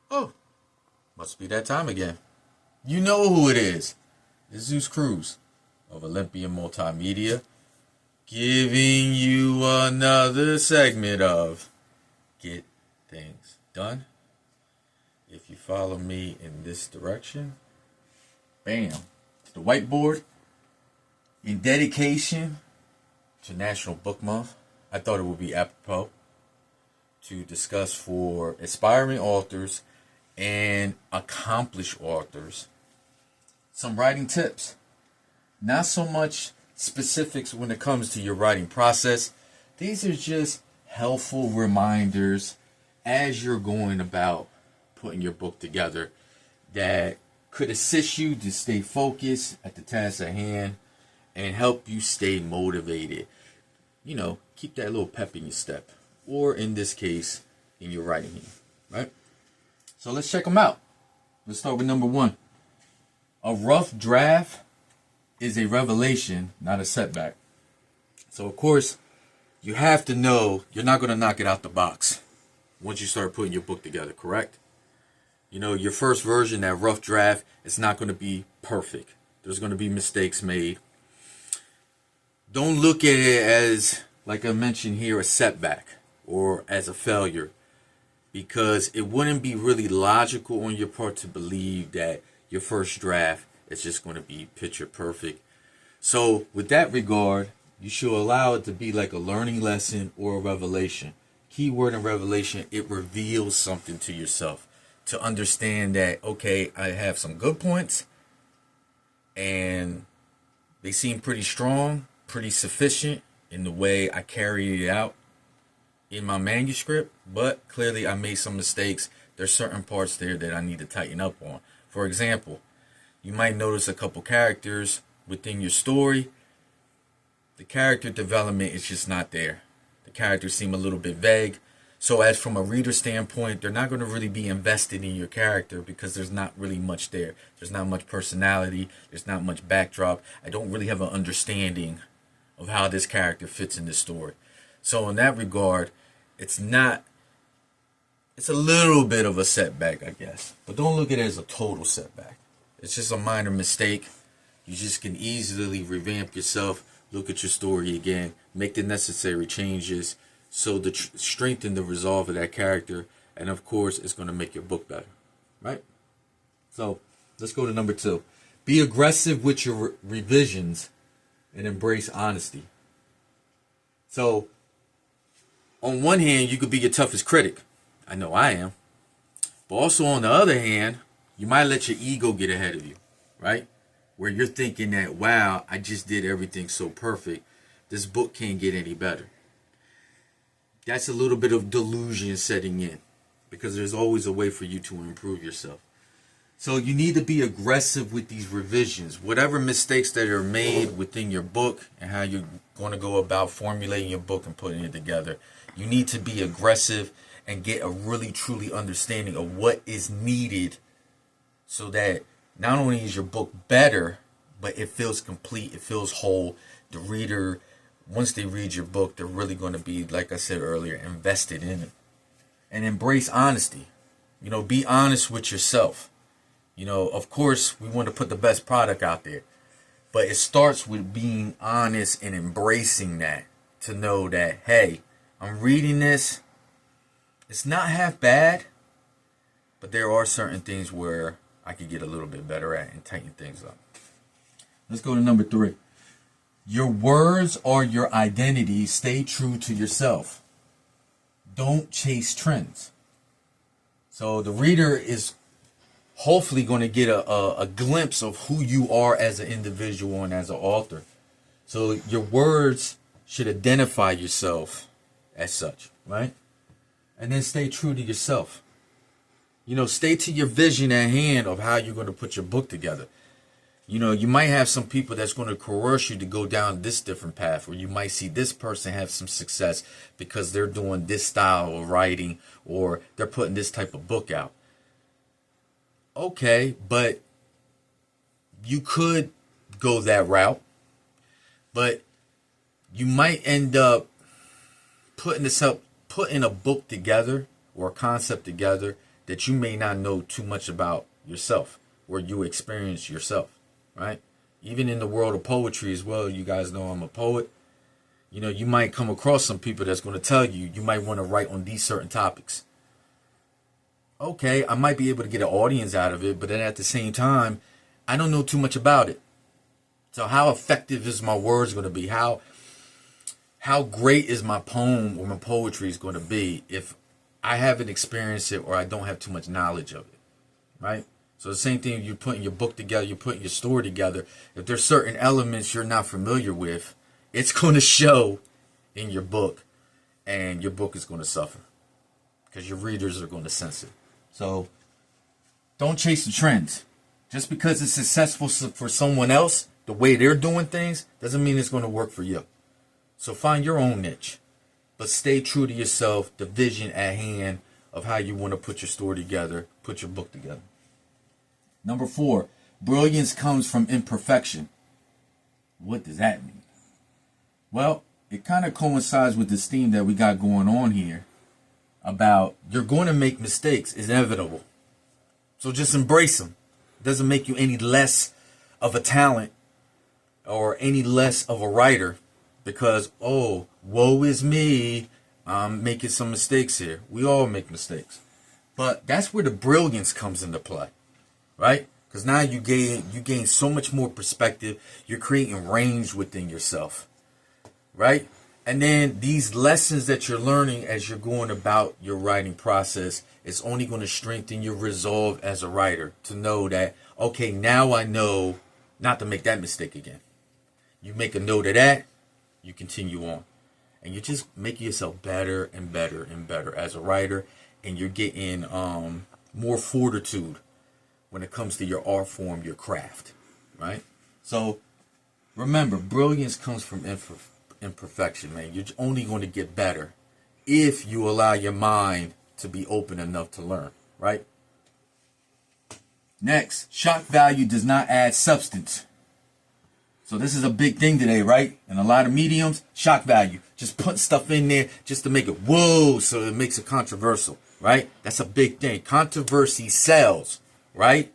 Oh, must be that time again. You know who it is. It's Zeus Cruz of Olympian Multimedia, giving you another segment of Get Things Done. If you follow me in this direction, bam, to the whiteboard, in dedication to National Book Month, I thought it would be apropos to discuss for aspiring authors and accomplished authors some writing tips. Not so much specifics when it comes to your writing process. These are just helpful reminders as you're going about putting your book together that could assist you to stay focused at the task at hand and help you stay motivated. You know, keep that little pep in your step, or in this case, in your writing hand, right? So let's check them out. Let's start with number one. A rough draft is a revelation, not a setback. So, of course, you have to know you're not going to knock it out the box once you start putting your book together, correct? You know, your first version, that rough draft, it's not going to be perfect. There's going to be mistakes made. Don't look at it as, like I mentioned here, a setback or as a failure, because it wouldn't be really logical on your part to believe that your first draft is just going to be picture perfect. So with that regard, you should allow it to be like a learning lesson or a revelation. Keyword in revelation, it reveals something to yourself to understand that, okay, I have some good points and they seem pretty strong, pretty sufficient in the way I carried it out in my manuscript, but clearly I made some mistakes. There's certain parts there that I need to tighten up on. For example, you might notice a couple characters within your story. The character development is just not there. The characters seem a little bit vague. So as from a reader standpoint, they're not going to really be invested in your character because there's not really much there. There's not much personality. There's not much backdrop. I don't really have an understanding of how this character fits in this story. So in that regard, it's a little bit of a setback, I guess. But don't look at it as a total setback. It's just a minor mistake. You just can easily revamp yourself, look at your story again, make the necessary changes so to strengthen the resolve of that character. And of course, it's going to make your book better, right? So let's go to number two. Be aggressive with your revisions and embrace honesty. So on one hand, you could be your toughest critic. I know I am. But also on the other hand, you might let your ego get ahead of you, right? Where you're thinking that, wow, I just did everything so perfect. This book can't get any better. That's a little bit of delusion setting in, because there's always a way for you to improve yourself. So you need to be aggressive with these revisions. Whatever mistakes that are made within your book and how you're going to go about formulating your book and putting it together, you need to be aggressive and get a really truly understanding of what is needed so that not only is your book better, but it feels complete, it feels whole. The reader, once they read your book, they're really going to be, like I said earlier, invested in it. And embrace honesty. You know, be honest with yourself. You know, of course, we want to put the best product out there. But it starts with being honest and embracing that. To know that, hey, I'm reading this. It's not half bad. But there are certain things where I could get a little bit better at and tighten things up. Let's go to number three. Your words are your identity. Stay true to yourself. Don't chase trends. So the reader is hopefully going to get a glimpse of who you are as an individual and as an author. So your words should identify yourself as such, right? And then stay true to yourself. You know, stay to your vision at hand of how you're going to put your book together. You know, you might have some people that's going to coerce you to go down this different path, or you might see this person have some success because they're doing this style of writing or they're putting this type of book out. Okay, but you could go that route, but you might end up putting putting a book together or a concept together that you may not know too much about yourself or you experience yourself, right? Even in the world of poetry as well, you guys know I'm a poet. You know, you might come across some people that's going to tell you you might want to write on these certain topics. Okay, I might be able to get an audience out of it, but then at the same time, I don't know too much about it. So how effective is my words going to be? How great is my poem or my poetry is going to be if I haven't experienced it or I don't have too much knowledge of it, right? So the same thing, you're putting your book together, you're putting your story together. If there's certain elements you're not familiar with, it's going to show in your book, and your book is going to suffer because your readers are going to sense it. So don't chase the trends. Just because it's successful for someone else, the way they're doing things, doesn't mean it's going to work for you. So find your own niche, but stay true to yourself, the vision at hand of how you want to put your story together, put your book together. Number 4, brilliance comes from imperfection. What does that mean? Well, it kind of coincides with this theme that we got going on here about you're going to make mistakes. It's inevitable. So just embrace them. It doesn't make you any less of a talent or any less of a writer because, oh, woe is me, I'm making some mistakes here. We all make mistakes. But that's where the brilliance comes into play, right? Because now you gain so much more perspective. You're creating range within yourself, right? And then these lessons that you're learning as you're going about your writing process is only going to strengthen your resolve as a writer to know that, okay, now I know not to make that mistake again. You make a note of that, you continue on. And you're just making yourself better and better and better as a writer. And you're getting more fortitude when it comes to your art form, your craft, right? So remember, brilliance comes from imperfection, man. You're only going to get better if you allow your mind to be open enough to learn, right? Next, shock value does not add substance. So this is a big thing today, right? In a lot of mediums, shock value. Just put stuff in there just to make it whoa, so it makes it controversial, right? That's a big thing. Controversy sells, right?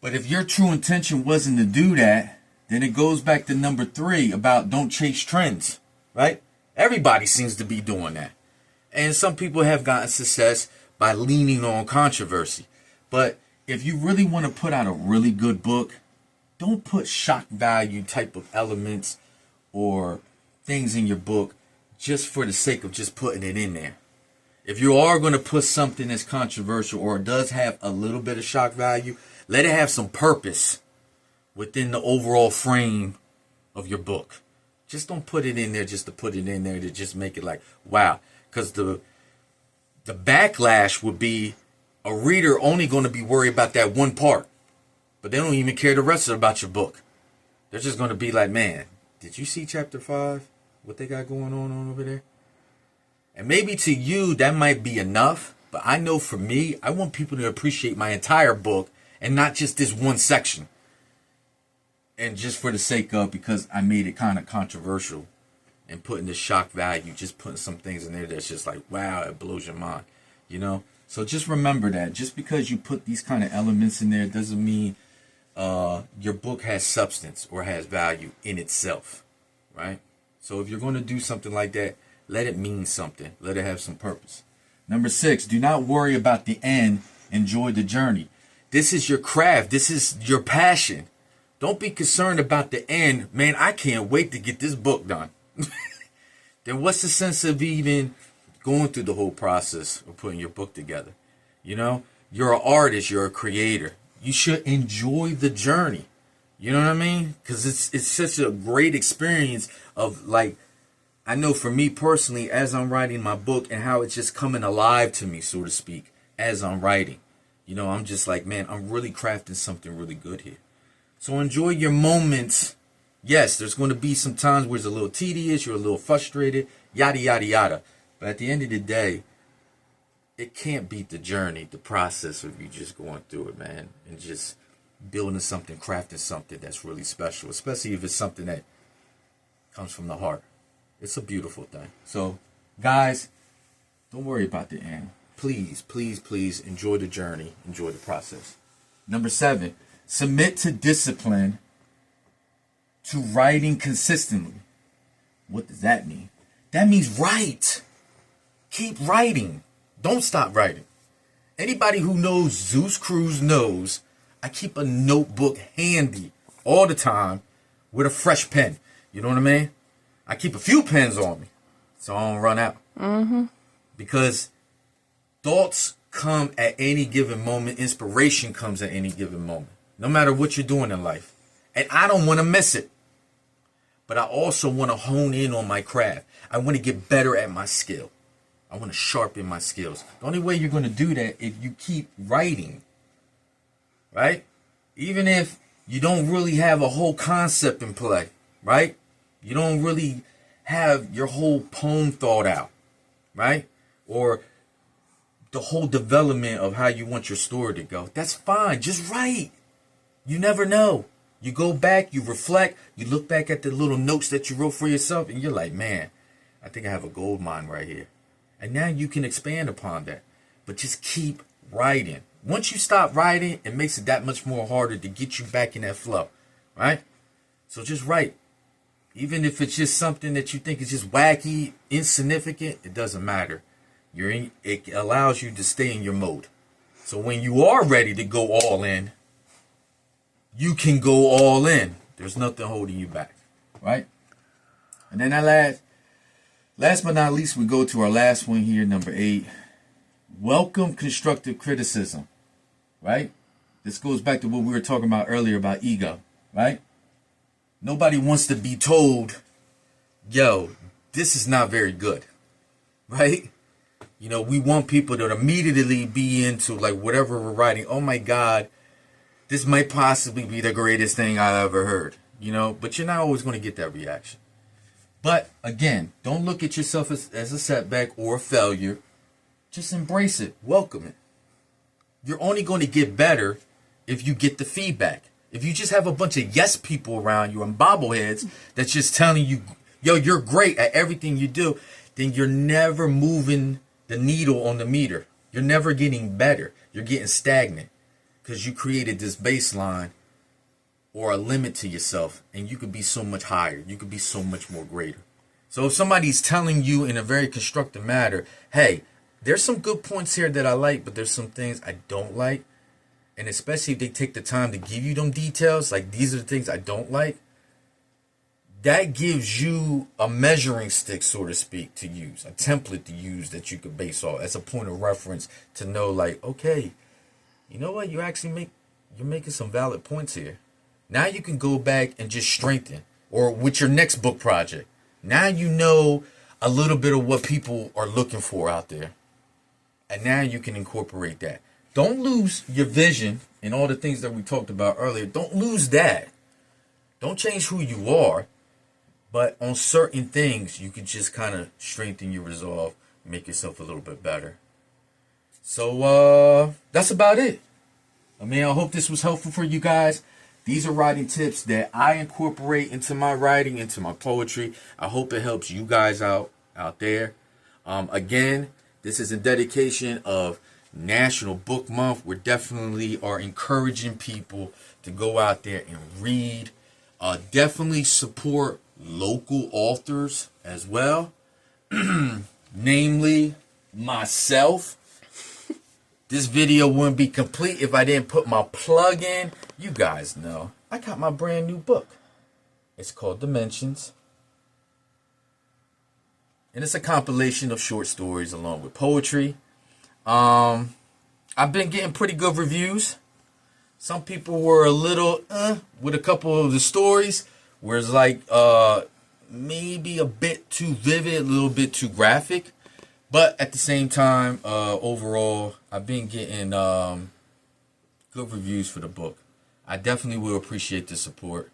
But if your true intention wasn't to do that, then it goes back to number 3 about don't chase trends, right? Everybody seems to be doing that. And some people have gotten success by leaning on controversy. But if you really want to put out a really good book, don't put shock value type of elements or things in your book just for the sake of just putting it in there. If you are going to put something that's controversial or does have a little bit of shock value, let it have some purpose within the overall frame of your book. Just don't put it in there just to put it in there to just make it like, wow. Because the backlash would be a reader only going to be worried about that one part. But they don't even care the rest about your book. They're just going to be like, man, did you see chapter 5? What they got going on over there? And maybe to you, that might be enough. But I know for me, I want people to appreciate my entire book and not just this one section. And just for the sake of, because I made it kind of controversial and putting the shock value, just putting some things in there that's just like, wow, it blows your mind, you know? So just remember that just because you put these kind of elements in there doesn't mean your book has substance or has value in itself, right? So if you're going to do something like that, let it mean something. Let it have some purpose. Number 6, do not worry about the end. Enjoy the journey. This is your craft. This is your passion. Don't be concerned about the end. Man, I can't wait to get this book done. Then what's the sense of even going through the whole process of putting your book together? You know, you're an artist. You're a creator. You should enjoy the journey. You know what I mean? Because it's such a great experience of, like, I know for me personally, as I'm writing my book and how it's just coming alive to me, so to speak, as I'm writing. You know, I'm just like, man, I'm really crafting something really good here. So enjoy your moments. Yes, there's going to be some times where it's a little tedious, you're a little frustrated, yada, yada, yada. But at the end of the day, it can't beat the journey, the process of you just going through it, man. And just building something, crafting something that's really special. Especially if it's something that comes from the heart. It's a beautiful thing. So, guys, Don't worry about the end. Please, please, please enjoy the journey. Enjoy the process. Number 7, submit to discipline to writing consistently. What does that mean? That means write. Keep writing. Don't stop writing. Anybody who knows Zeus Cruz knows I keep a notebook handy all the time with a fresh pen. You know what I mean? I keep a few pens on me so I don't run out. Because thoughts come at any given moment. Inspiration comes at any given moment. No matter what you're doing in life. And I don't want to miss it. But I also want to hone in on my craft. I want to get better at my skill. I want to sharpen my skills. The only way you're going to do that if you keep writing. Right? Even if you don't really have a whole concept in play. Right? You don't really have your whole poem thought out. Right? Or the whole development of how you want your story to go. That's fine. Just write. You never know. You go back, you reflect, you look back at the little notes that you wrote for yourself, and you're like, man, I think I have a gold mine right here. And now you can expand upon that. But just keep writing. Once you stop writing, it makes it that much more harder to get you back in that flow. Right? So just write. Even if it's just something that you think is just wacky, insignificant, it doesn't matter. It allows you to stay in your mode. So when you are ready to go all in, you can go all in. There's nothing holding you back. Right? And then last but not least, we go to our last one here, number 8. Welcome constructive criticism. Right? This goes back to what we were talking about earlier about ego. Right? Nobody wants to be told, yo, this is not very good. Right? You know, we want people to immediately be into like whatever we're writing. Oh my God, this might possibly be the greatest thing I've ever heard. You know, but you're not always going to get that reaction. But again, don't look at yourself as a setback or a failure. Just embrace it. Welcome it. You're only going to get better if you get the feedback. If you just have a bunch of yes people around you and bobbleheads that's just telling you, yo, you're great at everything you do, then you're never moving the needle on the meter. You're never getting better. You're getting stagnant because you created this baseline or a limit to yourself, and you could be so much higher. You could be so much more greater. So if somebody's telling you in a very constructive manner, hey, there's some good points here that I like, but there's some things I don't like. And especially if they take the time to give you them details, like these are the things I don't like, that gives you a measuring stick, so to speak, to use, a template to use that you could base off as a point of reference to know, like, okay, you know what, you're making some valid points here. Now you can go back and just strengthen, or with your next book project. Now you know a little bit of what people are looking for out there. And now you can incorporate that. Don't lose your vision and all the things that we talked about earlier. Don't lose that. Don't change who you are. But on certain things, you can just kind of strengthen your resolve, make yourself a little bit better. So that's about it. I mean, I hope this was helpful for you guys. These are writing tips that I incorporate into my writing, into my poetry. I hope it helps you guys out there. Again, this is in dedication of National Book Month. We definitely are encouraging people to go out there and read. Definitely support local authors as well. Namely, myself. This video wouldn't be complete if I didn't put my plug in. You guys know, I got my brand new book. It's called Dimensions. And it's a compilation of short stories along with poetry. I've been getting pretty good reviews. Some people were a little with a couple of the stories, where it's like maybe a bit too vivid, a little bit too graphic. But at the same time, overall, I've been getting good reviews for the book. I definitely will appreciate the support.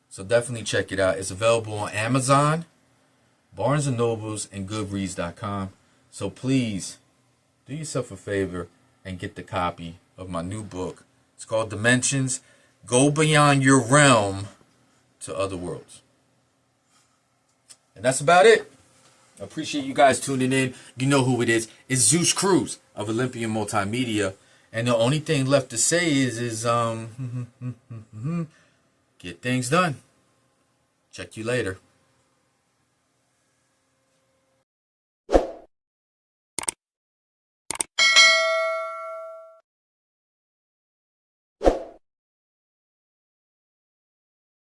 So definitely check it out. It's available on Amazon, Barnes & Nobles, and Goodreads.com. So please do yourself a favor and get the copy of my new book. It's called Dimensions. Go beyond your realm to other worlds. And that's about it. Appreciate you guys tuning in. You know who it is. It's Zeus Cruz of Olympian Multimedia. And the only thing left to say is get things done. Check you later.